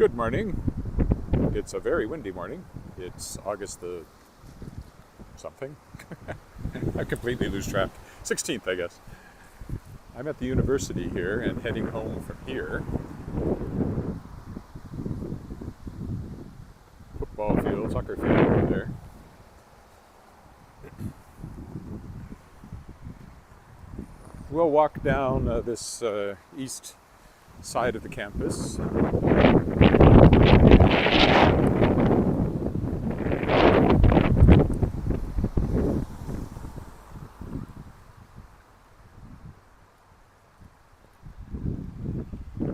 Good morning. It's a very windy morning. It's August the something. I completely lose track. 16th, I guess. I'm at the university here and heading home from here. Football field, soccer field over there. We'll walk down this east side of the campus.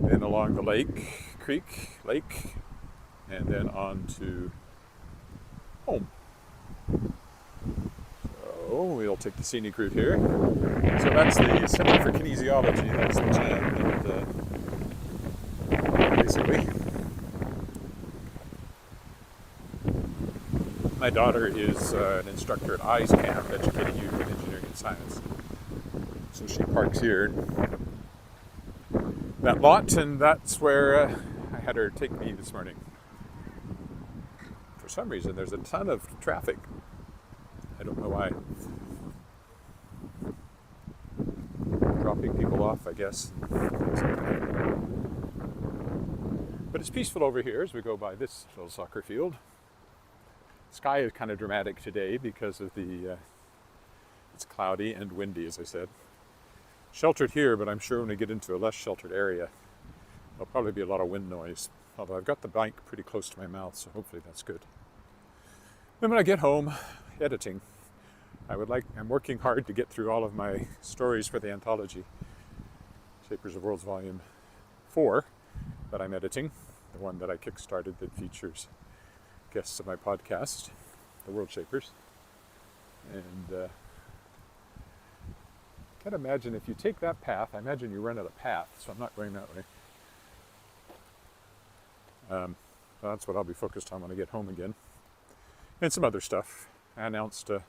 Then along the lake, and then on to home. So we'll take the scenic route here. So that's the Center for Kinesiology. That's the jam. And basically, my daughter is an instructor at ICE Camp, educating youth in engineering and science. So she parks here, that lot, and that's where I had her take me this morning. For some reason, there's a ton of traffic. I don't know why. Dropping people off, I guess. But it's peaceful over here as we go by this little soccer field. Sky is kind of dramatic today because of it's cloudy and windy, as I said. Sheltered here, but I'm sure when we get into a less sheltered area, there'll probably be a lot of wind noise. Although I've got the mic pretty close to my mouth, so hopefully that's good. Then when I get home, editing. I'm working hard to get through all of my stories for the anthology, Shapers of Worlds Volume 4, that I'm editing, the one that I kickstarted that features guests of my podcast, the World Shapers. And can't imagine if you take that path, I imagine you run out of path, so I'm not going that way. That's what I'll be focused on when I get home again. And some other stuff. I announced an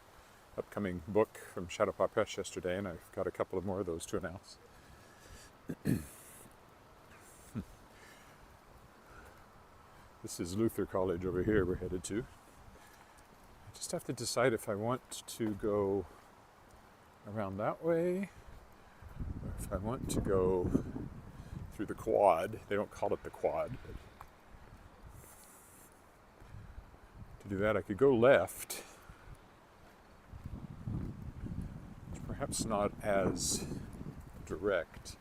upcoming book from Shadowpaw Press yesterday, and I've got a couple of more of those to announce. This is Luther College over here we're headed to. I just have to decide if I want to go around that way, or if I want to go through the quad. They don't call it the quad, but to do that I could go left. It's perhaps not as direct.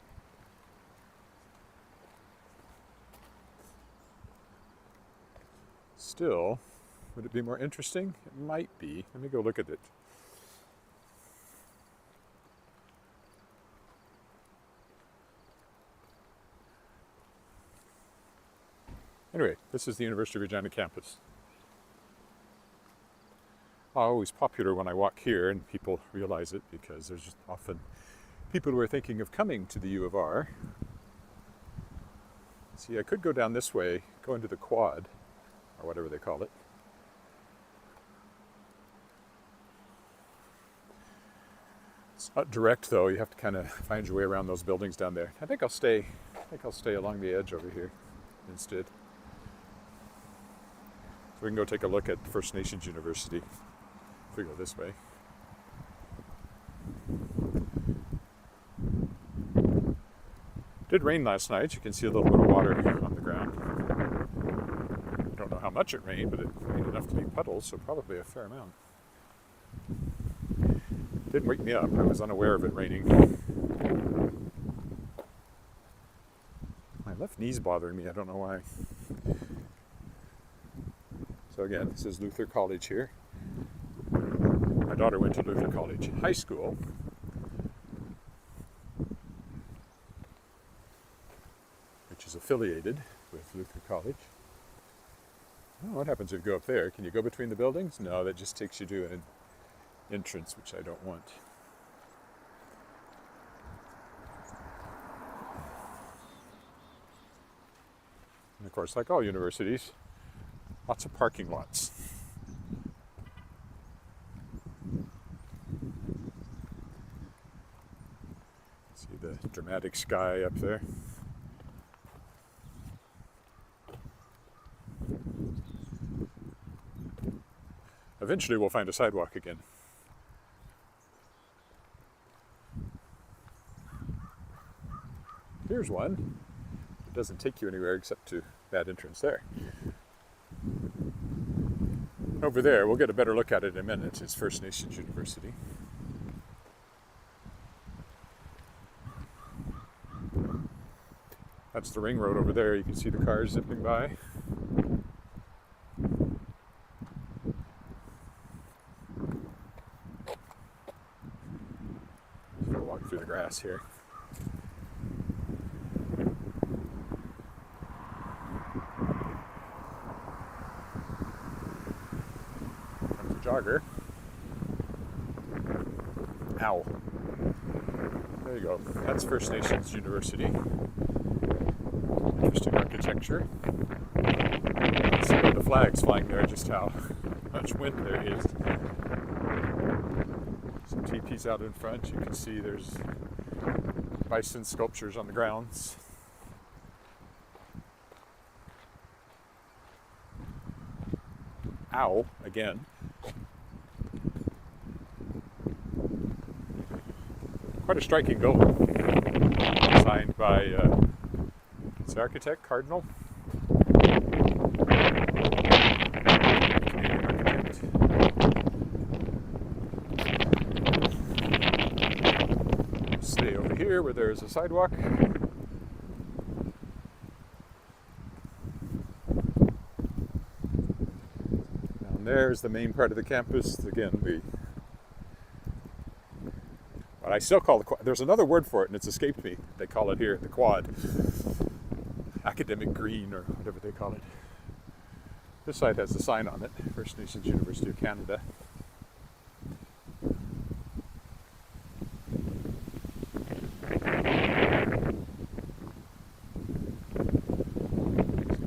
Still, would it be more interesting? It might be. Let me go look at it. Anyway, this is the University of Regina campus. Always popular when I walk here and people realize it because there's just often people who are thinking of coming to the U of R. See, I could go down this way, go into the quad, or whatever they call it. It's not direct though, you have to kind of find your way around those buildings down there. I think I'll stay along the edge over here instead. So we can go take a look at First Nations University if we go this way. It did rain last night. You can see a little bit of water on the ground. I don't know how much it rained, but it rained enough to make puddles, so probably a fair amount. It didn't wake me up. I was unaware of it raining. My left knee's bothering me. I don't know why. So again, this is Luther College here. My daughter went to Luther College High School. Which is affiliated with Luther College. Oh, what happens if you go up there? Can you go between the buildings? No, that just takes you to an entrance, which I don't want. And of course, like all universities, lots of parking lots. See the dramatic sky up there. Eventually we'll find a sidewalk again. Here's one. It doesn't take you anywhere except to that entrance there. Over there, we'll get a better look at it in a minute, is First Nations University. That's the ring road over there. You can see the cars zipping by. We'll walk through the grass here. Comes a jogger. Ow. There you go. That's First Nations University. Interesting architecture. See the flags flying there, just how much wind there is. Some teepees out in front. You can see there's bison sculptures on the grounds. Ow, again. Quite a striking building, designed by the architect, Cardinal. Canadian architect. Stay over here where there is a sidewalk. Down there's the main part of the campus. Again, what I still call the quad. There's another word for it, and it's escaped me. They call it here the quad. Academic green, or whatever they call it. This side has a sign on it, First Nations University of Canada.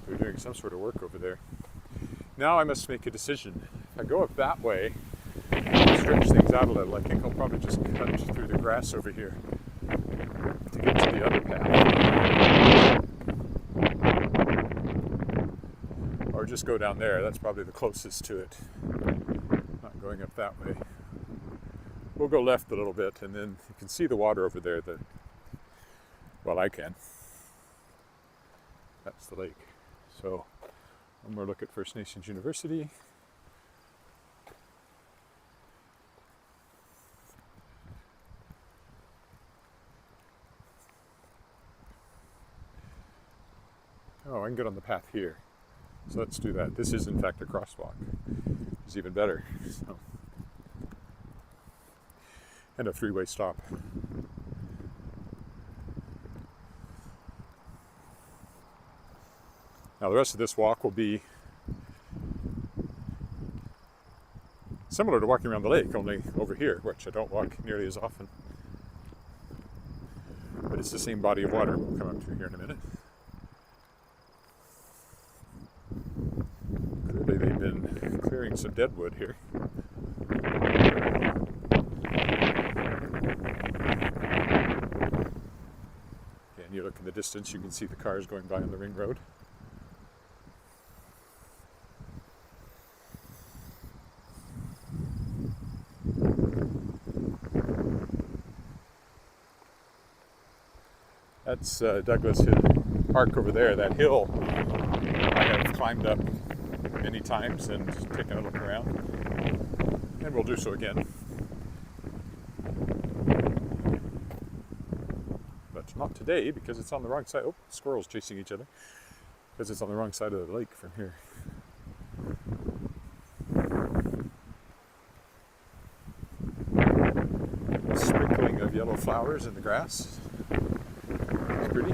They're doing some sort of work over there. Now I must make a decision. If I go up that way, stretch things out a little, I think I'll probably just cut through the grass over here to get to the other path. Or just go down there. That's probably the closest to it. Not going up that way. We'll go left a little bit, and then you can see the water over there. Well, I can. That's the lake. So, one more look at First Nations University. Oh, I can get on the path here. So let's do that. This is in fact a crosswalk. It's even better. So. And a three-way stop. Now the rest of this walk will be similar to walking around the lake, only over here, which I don't walk nearly as often. But it's the same body of water. We'll come up to here in a minute. They've been clearing some dead wood here. And you look in the distance, you can see the cars going by on the ring road. That's Douglas Park over there, that hill I have climbed up many times and taken a look around, and we'll do so again. But not today, because it's on the wrong side. Oh, squirrels chasing each other, because it's on the wrong side of the lake from here. Sprinkling of yellow flowers in the grass. It's pretty.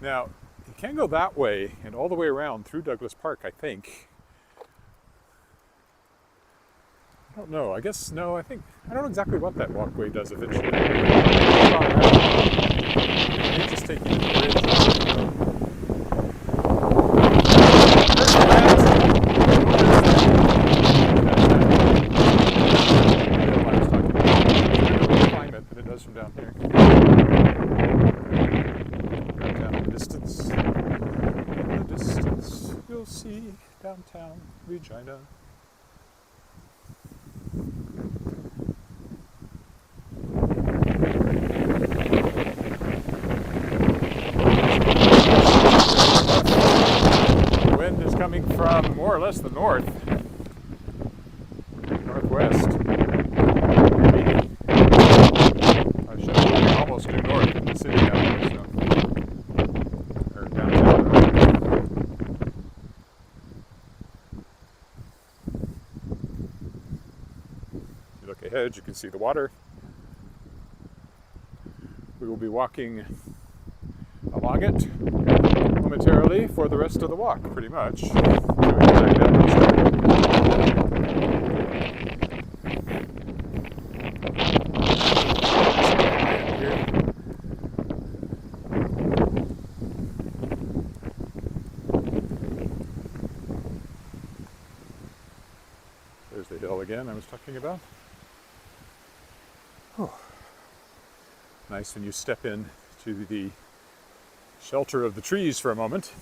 Now, you can go that way and all the way around through Douglas Park, I think. I don't know. I guess, no, I don't know exactly what that walkway does eventually. It's just taking the bridge. Climate that it does from down here. downtown Regina. The wind is coming from more or less the north, northwest. I should be almost due north in the city out here, so. Or downtown. If you look ahead, you can see the water. We will be walking along it momentarily for the rest of the walk, pretty much. There's the hill again I was talking about. Oh. Nice when you step in to the shelter of the trees for a moment,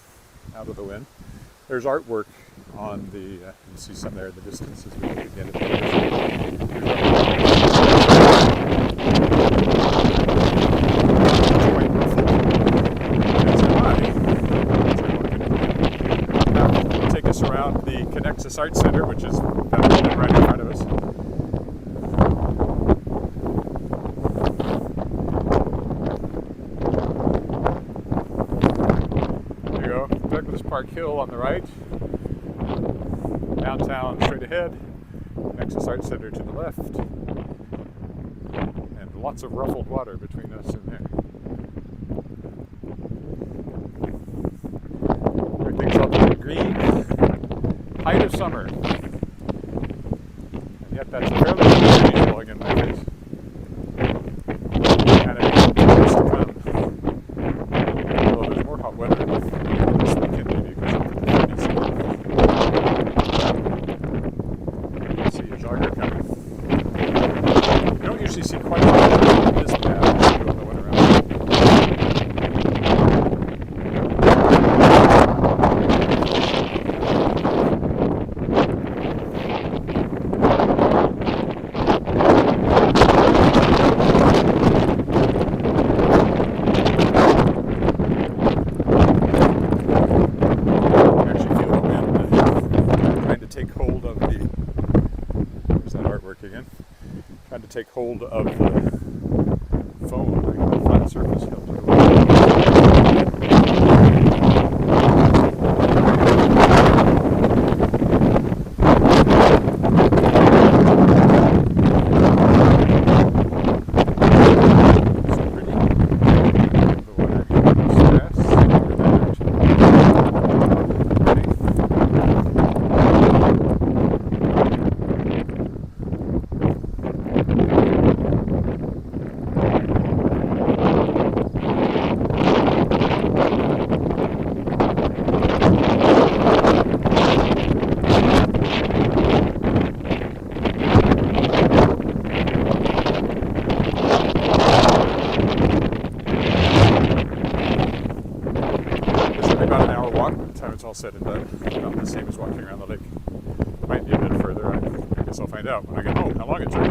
out of the wind. There's artwork on the, you can see some there in the distance as we look again at the It'll take us around the Crescents Art Center, which is right in front of us. Park Hill on the right, downtown straight ahead, Crescents Art Center to the left, and lots of ruffled water between us and there. Everything's lovely green, height of summer, and yet that's a fairly good breeze blowing in my face. Kind of what's to come. Although there's more hot weather this weekend. See quite a lot of this path doing the one around. I actually feel the wind trying to take hold of the. There's that artwork again. Trying to take hold of the foam, like the flat surface helps it away. So pretty. The water goes fast over there. About an hour walk by the time it's all said and done. About the same as walking around the lake. Might be a bit further. I guess I'll find out when I get home how long it took.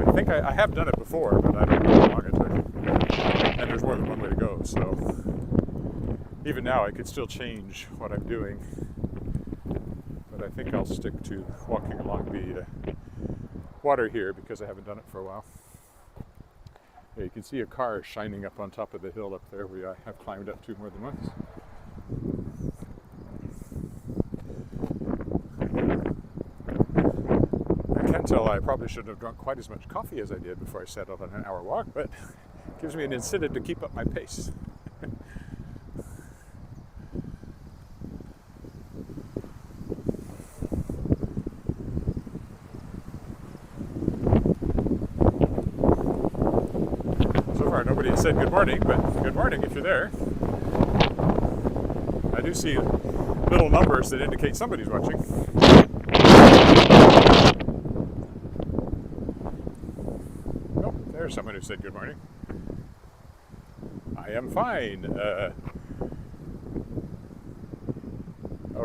I think I have done it before, but I don't know how long it took. And there's more than one way to go, so even now I could still change what I'm doing. But I think I'll stick to walking along the water here because I haven't done it for a while. Yeah, you can see a car shining up on top of the hill up there where I have climbed up to more than once. I can tell I probably shouldn't have drunk quite as much coffee as I did before I set out on an hour walk, but it gives me an incentive to keep up my pace. Nobody has said good morning, but good morning if you're there. I do see little numbers that indicate somebody's watching. Oh, there's someone who said good morning. I am fine.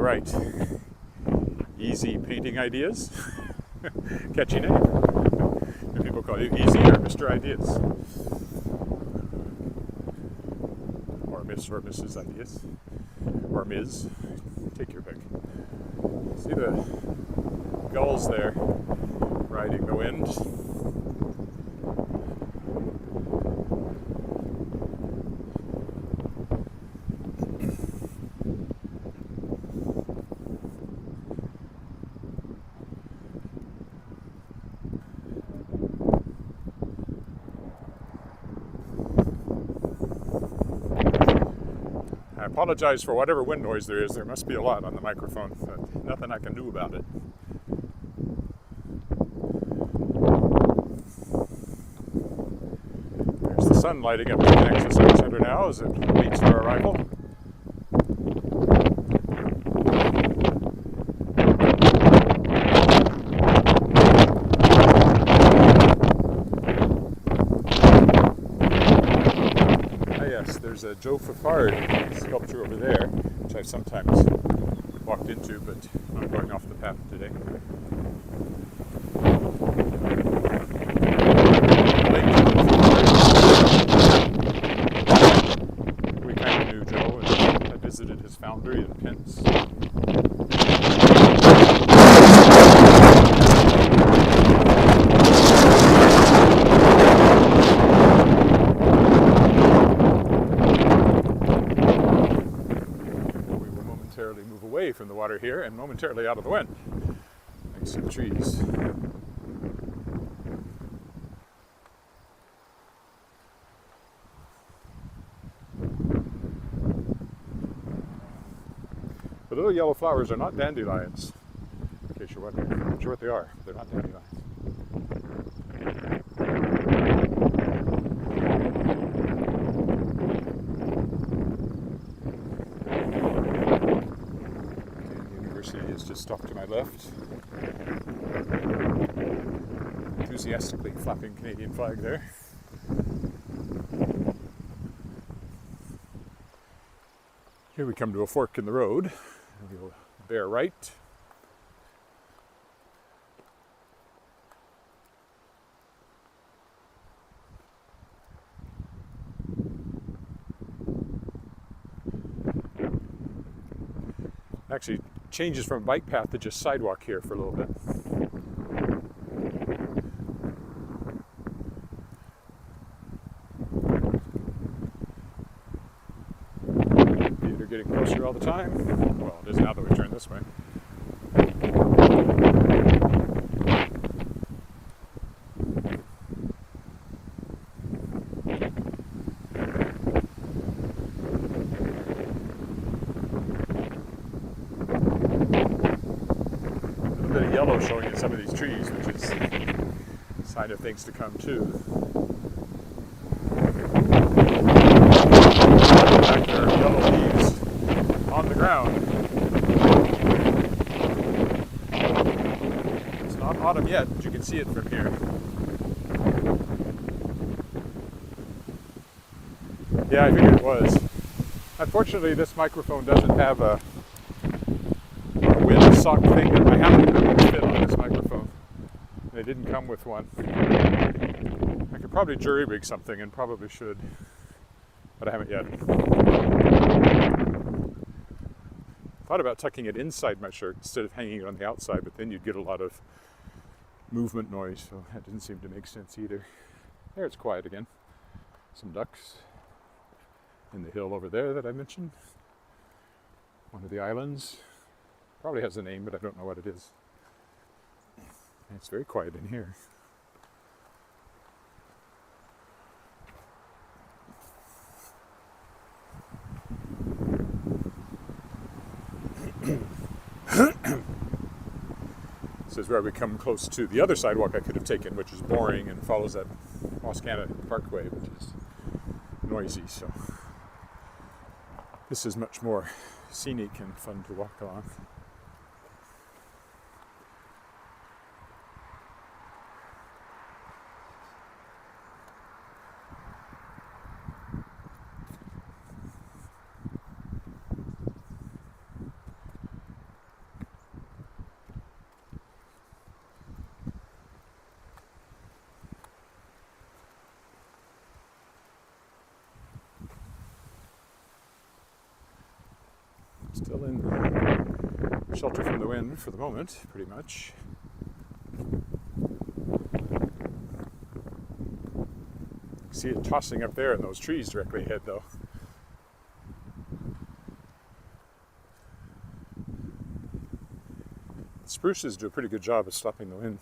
right. Easy painting ideas. Catchy name. Do people call you Easy or Mr. Ideas? Or Miss or Mrs. Ideas? Or Ms. Take your pick. See the gulls there riding the wind? I apologize for whatever wind noise there is. There must be a lot on the microphone, but nothing I can do about it. There's the sun lighting up the Connections Center now as it waits for arrival. There's a Joe Fafard sculpture over there, which I've sometimes walked into, but I'm going off the path today. We kind of knew Joe and I visited his foundry in Pence. Move away from the water here and momentarily out of the wind. Thanks to the trees. The little yellow flowers are not dandelions. In case you're wondering, I'm not sure what they are. They're not dandelions. Is just off to my left. Enthusiastically flapping Canadian flag there. Here we come to a fork in the road. We'll bear right. Actually changes from a bike path to just sidewalk here for a little bit. They're getting closer all the time. Well, it is now that we turn this way. Yellow showing in some of these trees, which is a sign of things to come too. In fact, there are yellow leaves on the ground. It's not autumn yet, but you can see it from here. Yeah, I figured it was. Unfortunately, this microphone doesn't have a sock thing that I haven't fit on this microphone. They didn't come with one. I could probably jury rig something and probably should, but I haven't yet. Thought about tucking it inside my shirt instead of hanging it on the outside, but then you'd get a lot of movement noise, so that didn't seem to make sense either. There, it's quiet again. Some ducks in the hill over there that I mentioned. One of the islands. Probably has a name, but I don't know what it is. And it's very quiet in here. This is where we come close to the other sidewalk I could have taken, which is boring and follows that Wascana Parkway, which is noisy. So this is much more scenic and fun to walk along. Still in shelter from the wind for the moment, pretty much. See it tossing up there in those trees directly ahead, though. The spruces do a pretty good job of stopping the wind.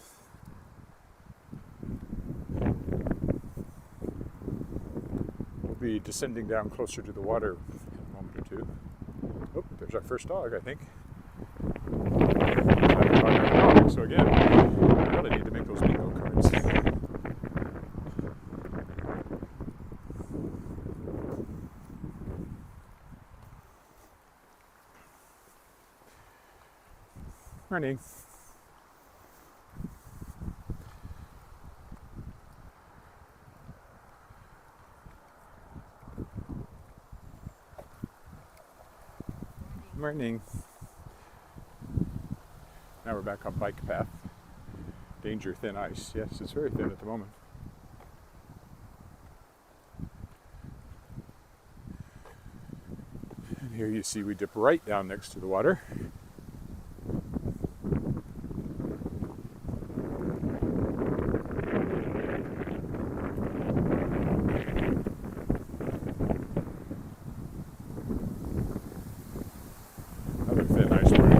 We'll be descending down closer to the water in a moment or two. Oh, there's our first dog, I think. So again, I really need to make those bingo cards. Morning. Morning. Now we're back on bike path. Danger thin ice. Yes, it's very thin at the moment. And here you see we dip right down next to the water. Another thin ice berg.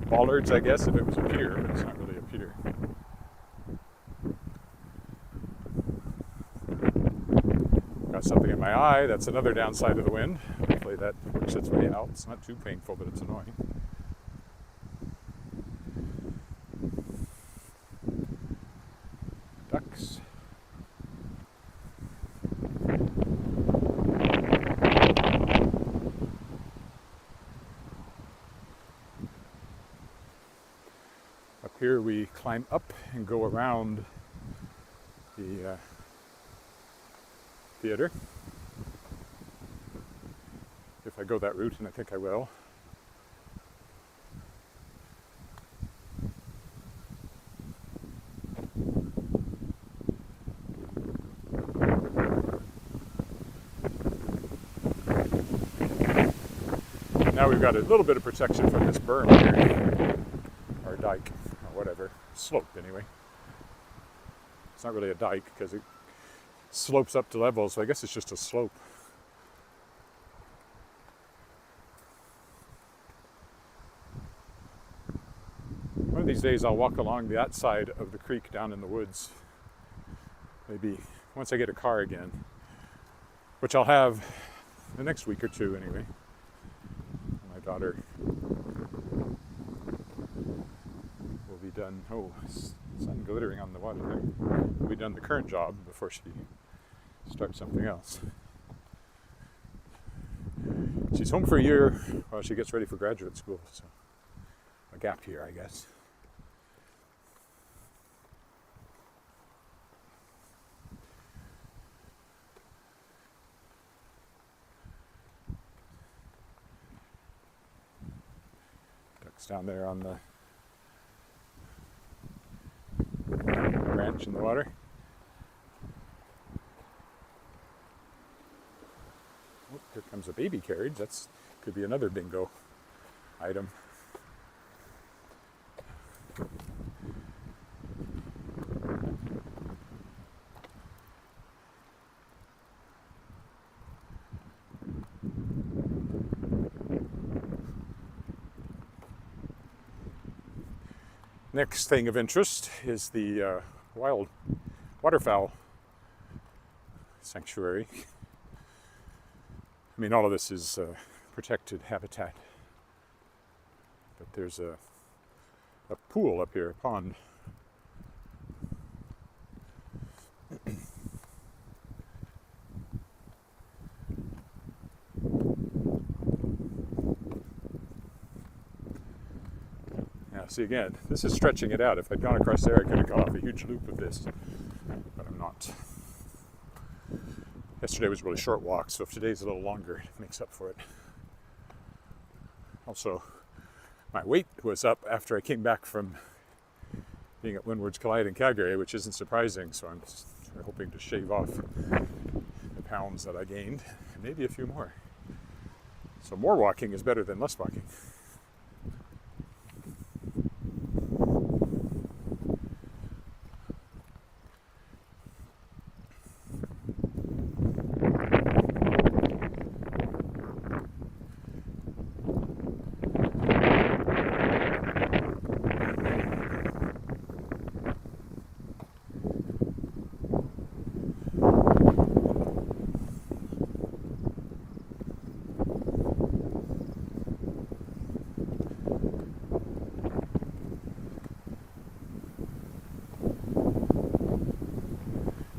Bollards, I guess, if it was a pier, but it's not really a pier. Got something in my eye. That's another downside of the wind. Hopefully that works its way out. It's not too painful, but it's annoying. Ducks. Here we climb up and go around the theater. If I go that route, and I think I will. Now we've got a little bit of protection from this berm here, or dike. Whatever, slope anyway. It's not really a dike because it slopes up to level, so I guess it's just a slope. One of these days I'll walk along that side of the creek down in the woods. Maybe once I get a car again, which I'll have the next week or two anyway. My daughter be done. Oh, sun glittering on the water there. We'll be done the current job before she starts something else. She's home for a year while she gets ready for graduate school, so a gap year, I guess. Ducks down there on the branch in the water. Oh, here comes a baby carriage. That's could be another bingo item. Next thing of interest is the wild waterfowl sanctuary. I mean, all of this is protected habitat, but there's a pool up here, a pond. See, again, this is stretching it out. If I'd gone across there, I could have got off a huge loop of this, but I'm not. Yesterday was a really short walk, so if today's a little longer, it makes up for it. Also, my weight was up after I came back from being at Windward's Collide in Calgary, which isn't surprising, so I'm hoping to shave off the pounds that I gained, maybe a few more. So more walking is better than less walking.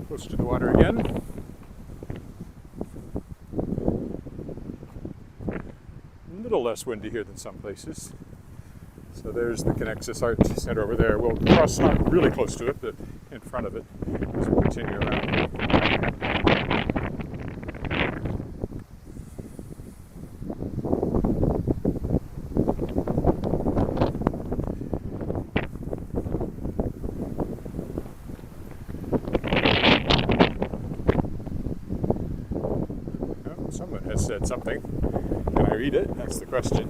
Close to the water again. A little less windy here than some places. So there's the Crescents Art Center over there. We'll cross not really close to it, but in front of it as we continue around. Someone has said something. Can I read it? That's the question.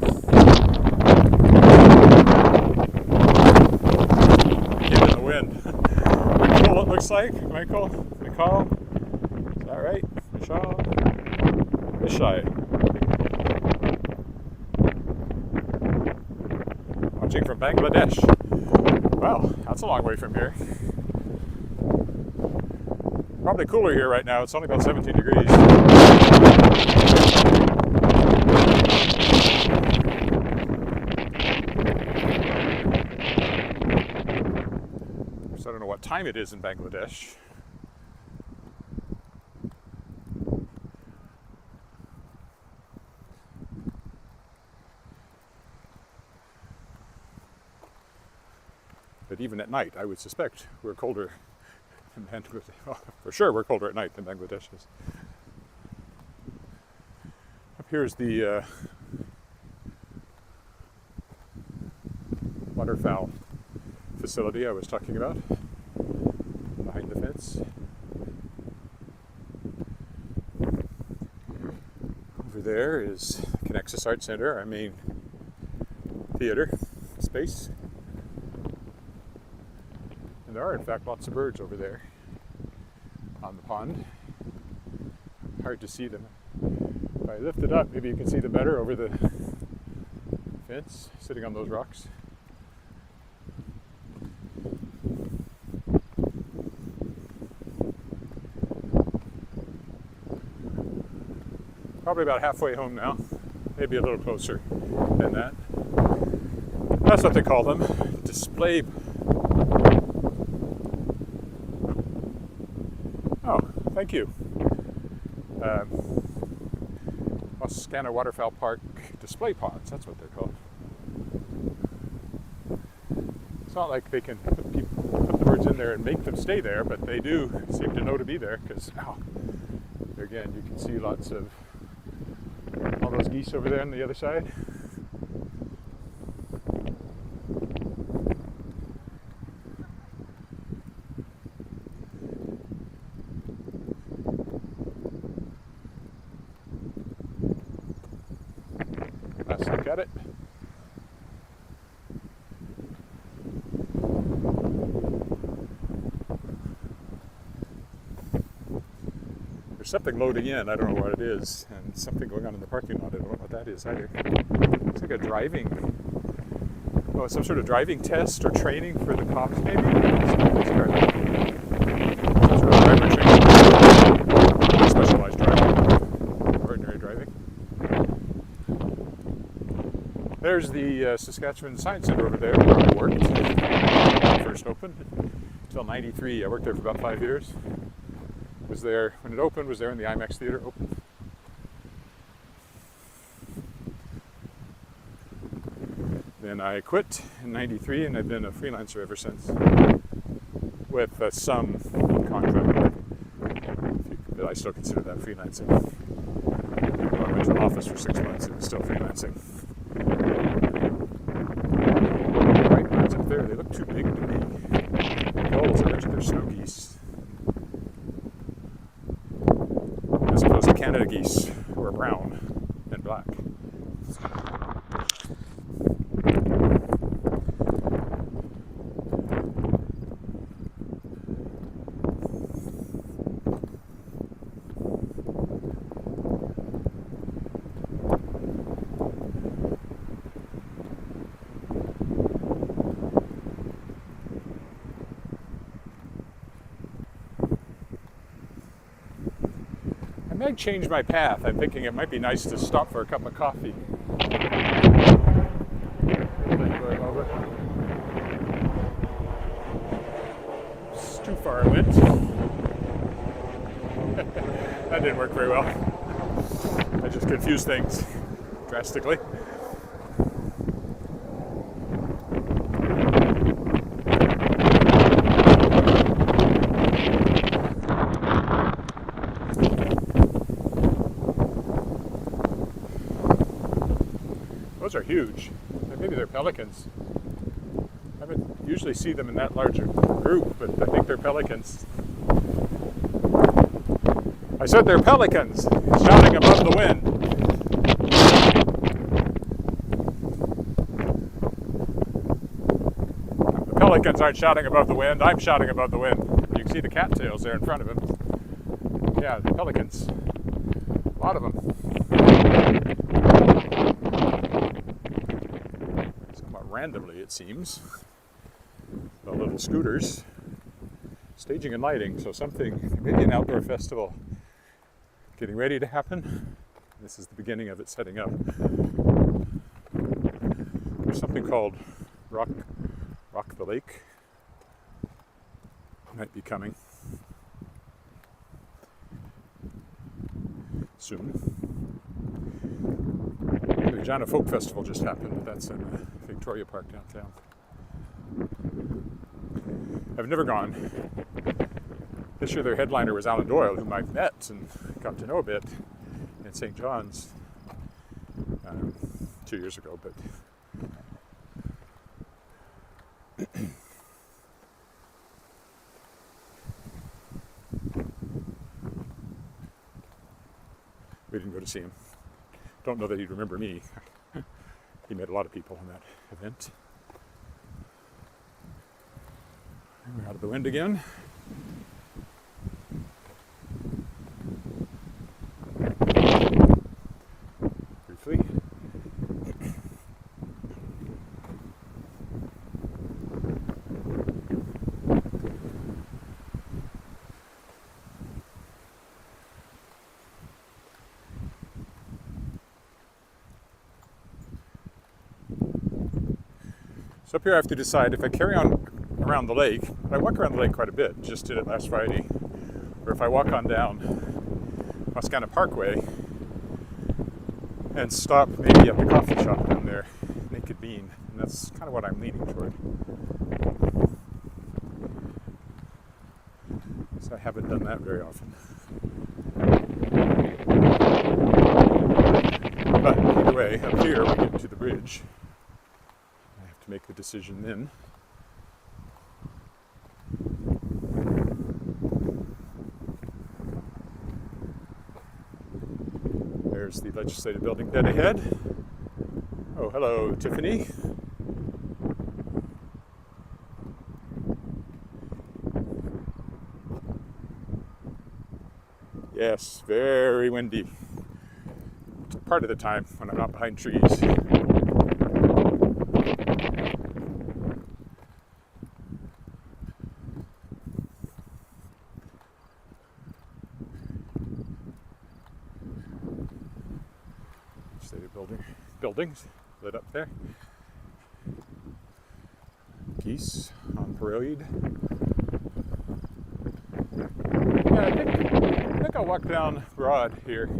Get in the wind. Michael, it looks like. Michael? Nicole? Is that right? Michelle? Mishai. Watching from Bangladesh. Well, that's a long way from here. Probably cooler here right now. It's only about 17 degrees. So I don't know what time it is in Bangladesh. But even at night, I would suspect we're colder. Well, for sure we're colder at night than Bangladesh is. Up here is the waterfowl facility I was talking about, behind the fence. Over there is Crescents Art Center, our main theater space. There are, in fact, lots of birds over there on the pond. Hard to see them. If I lift it up, maybe you can see them better over the fence, sitting on those rocks. Probably about halfway home now, maybe a little closer than that. That's what they call them, display. Oh, thank you. Saskatchewan Waterfowl Park display pods, that's what they're called. It's not like they can put the birds in there and make them stay there, but they do seem to know to be there because, again, you can see lots of all those geese over there on the other side. Let's look at it. There's something loading in, I don't know what it is, and something going on in the parking lot, I don't know what that is either. Looks like a driving, some sort of driving test or training for the cops maybe? Some sort of driver training, specialized driving, ordinary driving. There's the Saskatchewan Science Center over there where I worked when it first opened. Until '93, I worked there for about 5 years. Was there when it opened, was there when the IMAX Theater opened. Then I quit in '93 and I've been a freelancer ever since with some contract work. But I still consider that freelancing. I went to an office for 6 months and it was still freelancing. Right birds up there, they look too big to me. They're snow geese. As opposed to Canada geese, who are brown and black. I might change my path. I'm thinking it might be nice to stop for a cup of coffee. It's too far I went. That didn't work very well. I just confused things drastically. Those are huge. Maybe they're pelicans. I don't usually see them in that larger group, but I think they're pelicans. I said they're pelicans, shouting above the wind. The pelicans aren't shouting above the wind, I'm shouting above the wind. You can see the cattails there in front of him. Yeah, the pelicans. A lot of them. Randomly, it seems, the little scooters, staging and lighting, so something, maybe an outdoor festival getting ready to happen. This is the beginning of it setting up. There's something called Rock the Lake, might be coming soon. The Regina Folk Festival just happened, but that's in Victoria Park downtown. I've never gone. This year their headliner was Alan Doyle, whom I've met and got to know a bit in St. John's 2 years ago, but we didn't go to see him. Don't know that he'd remember me. He met a lot of people in that event. We're out of the wind again. Briefly. So up here I have to decide if I carry on around the lake. I walk around the lake quite a bit, just did it last Friday, or if I walk on down Wascana Parkway and stop maybe at the coffee shop down there, Naked Bean, and that's kind of what I'm leaning toward. So I haven't done that very often. But either way, up here we get to the bridge. I have to make the decision then. There's the legislative building dead ahead. Oh, hello, Tiffany. Yes, very windy. Part of the time when I'm not behind trees. Buildings lit up there. Geese on parade. Yeah, I think I'll walk down Broad here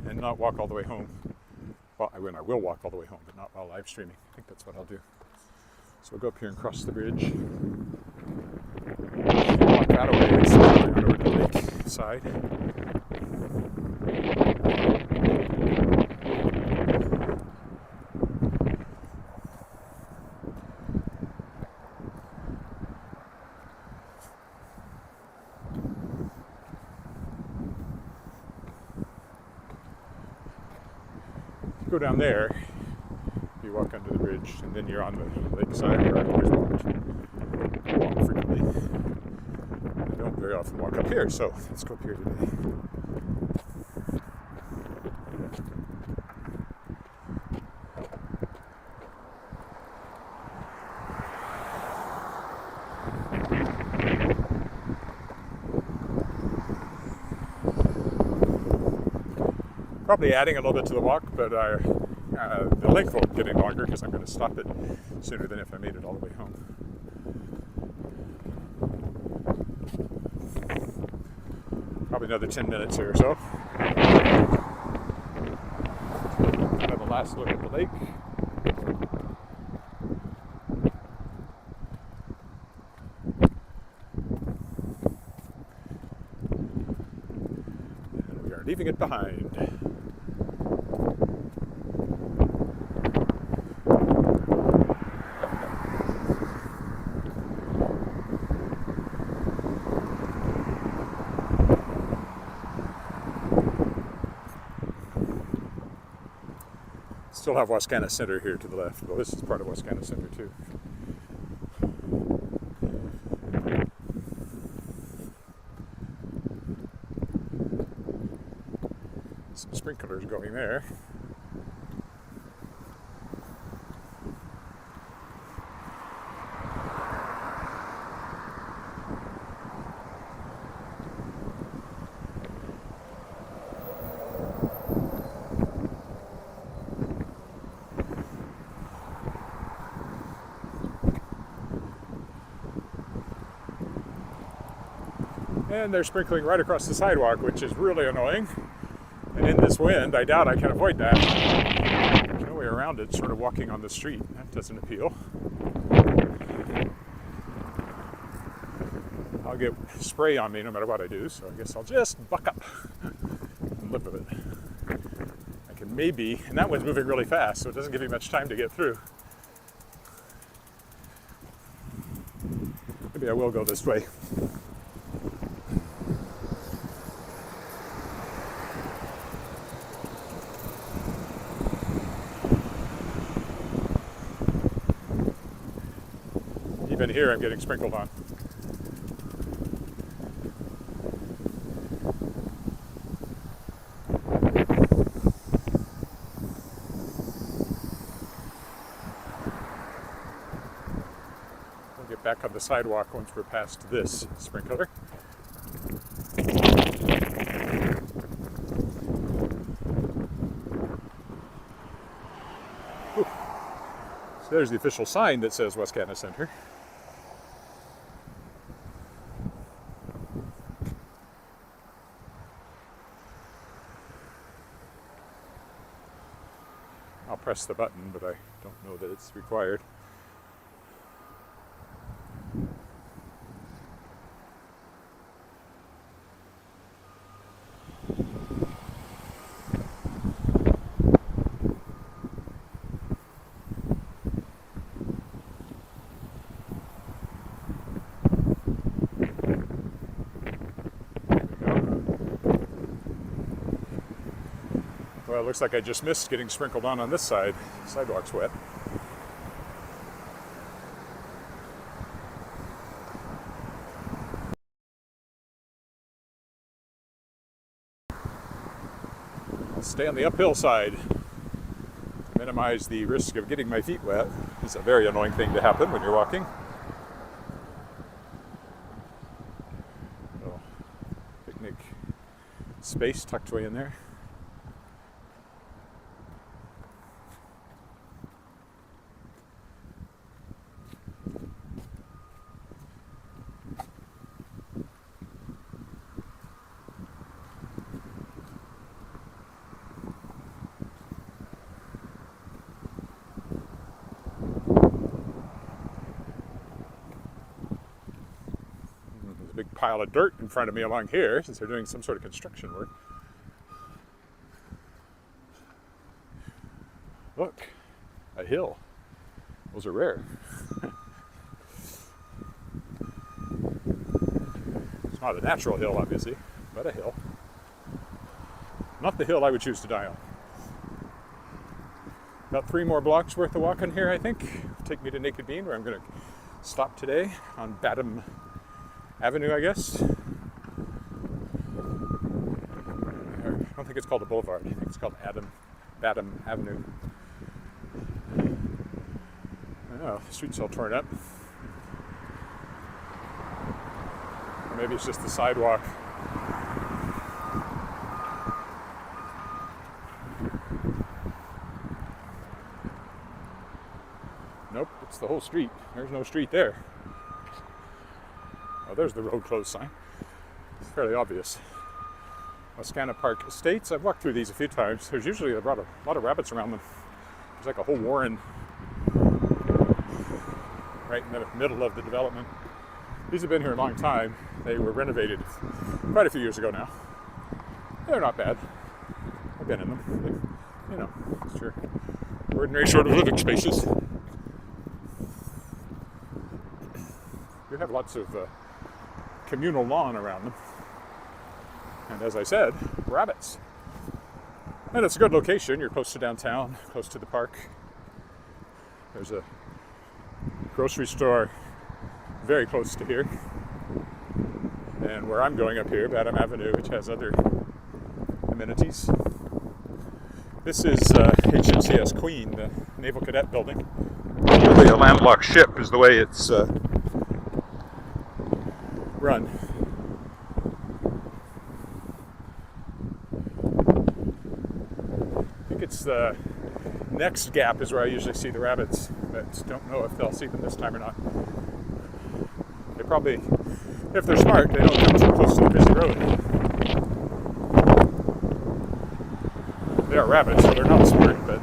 and not walk all the way home. Well, I will walk all the way home, but not while live streaming. I think that's what I'll do. So we'll go up here and cross the bridge. Walk that away and slide over to the lake side. Go down there, you walk under the bridge, and then you're on the lakeside where I've always walked frequently. I don't very often walk up here, so let's go up here today. Probably adding a little bit to the walk, but the length will get longer because I'm going to stop it sooner than if I made it all the way home. Probably another 10 minutes here or so. Kind of the last look at the lake. And we are leaving it behind. Still have Wascana Center here to the left. Well, this is part of Wascana Center too. Some sprinklers going there. And they're sprinkling right across the sidewalk, which is really annoying. And in this wind, I doubt I can avoid that. There's no way around it, sort of walking on the street. That doesn't appeal. I'll get spray on me no matter what I do, so I guess I'll just buck up and live with it. I can maybe, and that one's moving really fast, so it doesn't give me much time to get through. Maybe I will go this way. Even here I'm getting sprinkled on. We'll get back on the sidewalk once we're past this sprinkler. Ooh. So there's the official sign that says Wascana Center. I'll press the button, but I don't know that it's required. Well, it looks like I just missed getting sprinkled on this side. The sidewalk's wet. I'll stay on the uphill side to minimize the risk of getting my feet wet. It's a very annoying thing to happen when you're walking. Little picnic space tucked away in there. Big pile of dirt in front of me along here since they're doing some sort of construction work. Look, a hill. Those are rare. It's not a natural hill, obviously, but a hill. Not the hill I would choose to die on. About 3 more blocks worth of walking here, I think. Take me to Naked Bean, where I'm going to stop today on Badham Avenue, I guess. I don't think it's called a boulevard. I think it's called Badham Avenue. Oh, the street's all torn up. Or maybe it's just the sidewalk. Nope, it's the whole street. There's no street there. Oh, there's the road closed sign. It's fairly obvious. Wascana Park Estates. I've walked through these a few times. There's usually a lot of rabbits around them. There's like a whole warren right in the middle of the development. These have been here a long time. They were renovated quite a few years ago now. They're not bad. I've been in them. You know, sure. Ordinary sort of living spaces. You have lots of communal lawn around them. And as I said, rabbits. And it's a good location. You're close to downtown, close to the park. There's a grocery store very close to here. And where I'm going up here, Badham Avenue, which has other amenities. This is HMCS Queen, the Naval Cadet Building. Really a landlocked ship is the way it's run. I think it's the next gap is where I usually see the rabbits, but don't know if they'll see them this time or not. They probably, if they're smart, they don't come too close to the busy road. They are rabbits, so they're not smart, but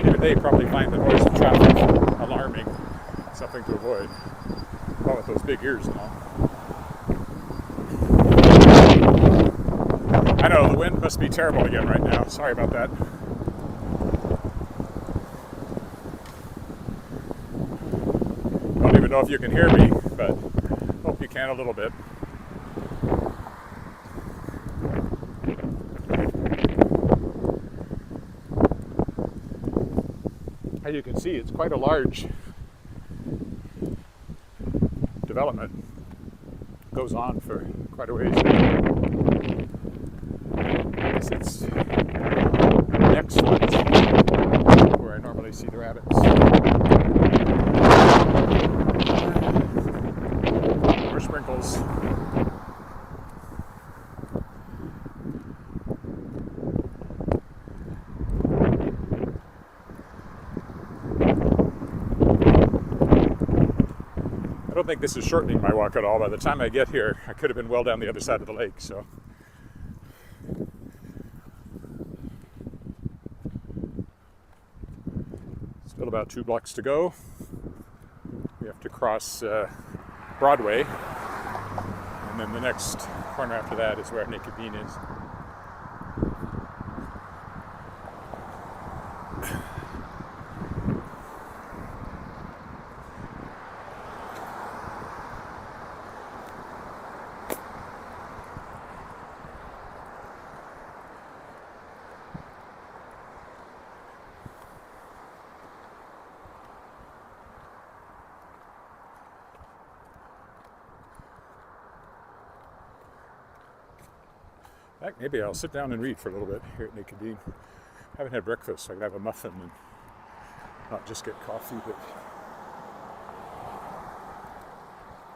even they probably find the noise of traffic alarming, something to avoid. Well, with those big ears and all. I know, the wind must be terrible again right now. Sorry about that. I don't even know if you can hear me, but hope you can a little bit. As you can see, it's quite a large development. It goes on for quite a ways. I guess it's next foot where I normally see the rabbits. More sprinkles. I don't think this is shortening my walk at all. By the time I get here, I could have been well down the other side of the lake, so. Still about 2 blocks to go. We have to cross Broadway, and then the next corner after that is where Naked Bean is. Maybe I'll sit down and read for a little bit here at Naked Bean. I haven't had breakfast, so I can have a muffin and not just get coffee, but...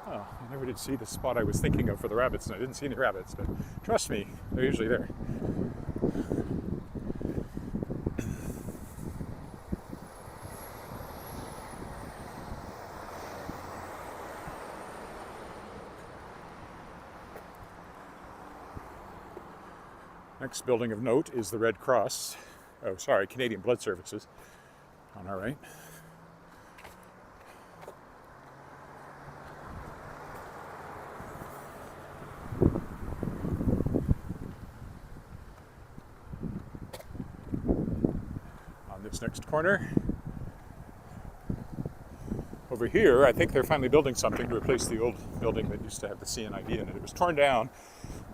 Oh, I never did see the spot I was thinking of for the rabbits, and I didn't see any rabbits, but trust me, they're usually there. Next building of note is the Red Cross, Canadian Blood Services on our right. On this next corner, over here, I think they're finally building something to replace the old building that used to have the CNID in it. It was torn down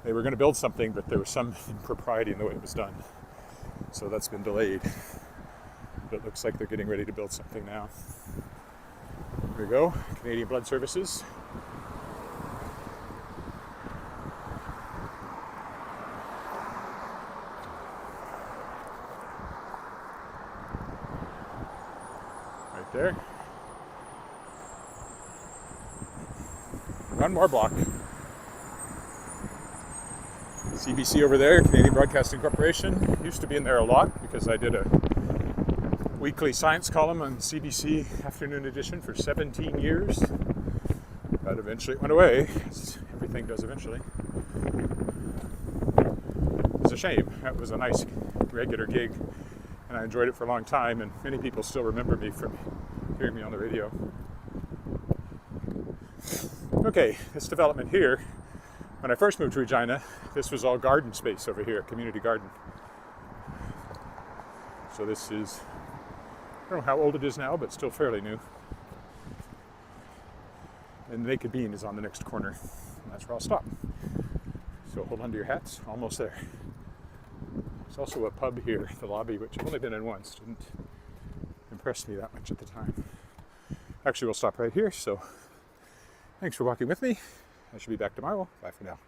They were going to build something, but there was some impropriety in the way it was done. So that's been delayed. But it looks like they're getting ready to build something now. There we go, Canadian Blood Services. Right there. One more block. CBC over there, Canadian Broadcasting Corporation. Used to be in there a lot because I did a weekly science column on CBC Afternoon Edition for 17 years. But eventually it went away, as everything does eventually. It's a shame. That was a nice regular gig, and I enjoyed it for a long time, and many people still remember me from hearing me on the radio. Okay, this development here, when I first moved to Regina, this was all garden space over here, community garden. So this is, I don't know how old it is now, but still fairly new. And the Naked Bean is on the next corner, and that's where I'll stop. So hold on to your hats, almost there. There's also a pub here, the lobby, which I've only been in once, didn't impress me that much at the time. Actually, we'll stop right here, so thanks for walking with me. I should be back tomorrow. Bye for now.